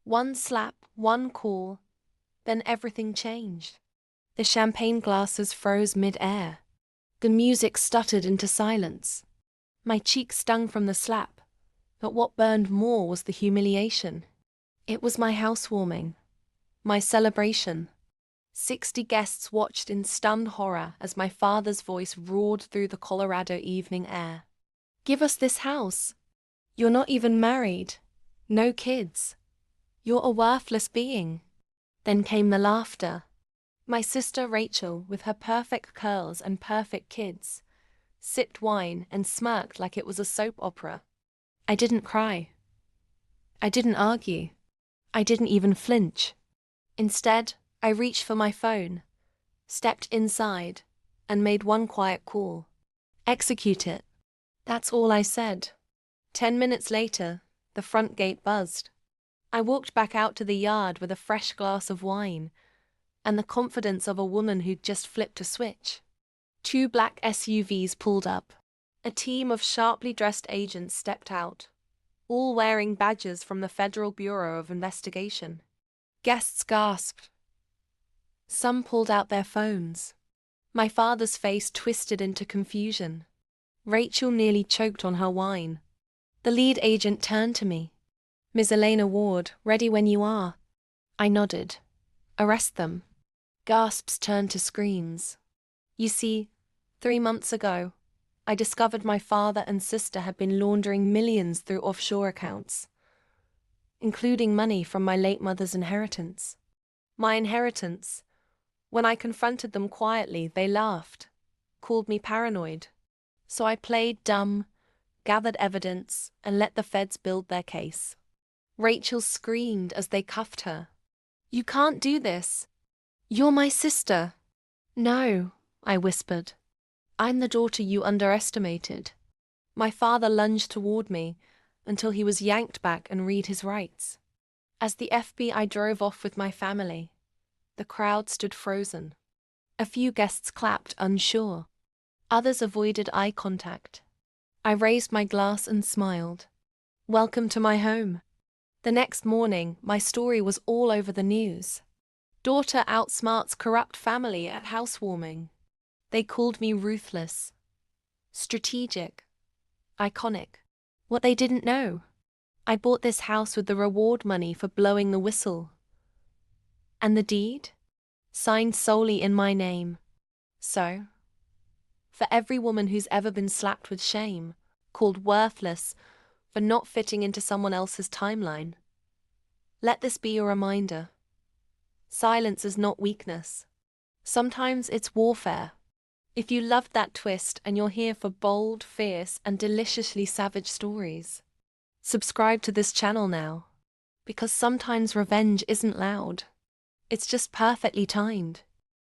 One slap, one call, then everything changed. The champagne glasses froze mid-air. The music stuttered into silence. My cheek stung from the slap, but what burned more was the humiliation. It was my housewarming, my celebration. 60 guests watched in stunned horror as my father's voice roared through the Colorado evening air. "Give us this house. You're not even married. No kids. You're a worthless being." Then came the laughter. My sister Rachel, with her perfect curls and perfect kids, sipped wine and smirked like it was a soap opera. I didn't cry. I didn't argue. I didn't even flinch. Instead, I reached for my phone, stepped inside, and made one quiet call. "Execute it." That's all I said. 10 minutes later, the front gate buzzed. I walked back out to the yard with a fresh glass of wine and the confidence of a woman who'd just flipped a switch. 2 black SUVs pulled up. A team of sharply dressed agents stepped out, all wearing badges from the Federal Bureau of Investigation. Guests gasped. Some pulled out their phones. My father's face twisted into confusion. Rachel nearly choked on her wine. The lead agent turned to me. "Ms. Elena Ward, ready when you are." I nodded. "Arrest them." Gasps turned to screams. You see, 3 months ago, I discovered my father and sister had been laundering millions through offshore accounts, including money from my late mother's inheritance. My inheritance. When I confronted them quietly, they laughed, called me paranoid. So I played dumb, gathered evidence, and let the feds build their case. Rachel screamed as they cuffed her. "You can't do this. You're my sister." "No," I whispered. "I'm the daughter you underestimated." My father lunged toward me until he was yanked back and read his rights. As the FBI drove off with my family, the crowd stood frozen. A few guests clapped, unsure. Others avoided eye contact. I raised my glass and smiled. Welcome to my home. The next morning, my story was all over the news. Daughter outsmarts corrupt family at housewarming. They called me ruthless, strategic, iconic. What they didn't know, I bought this house with the reward money for blowing the whistle. And the deed? Signed solely in my name. So, for every woman who's ever been slapped with shame, called worthless for not fitting into someone else's timeline, let this be your reminder. Silence is not weakness. Sometimes it's warfare. If you loved that twist and you're here for bold, fierce, and deliciously savage stories, subscribe to this channel now. Because sometimes revenge isn't loud. It's just perfectly timed.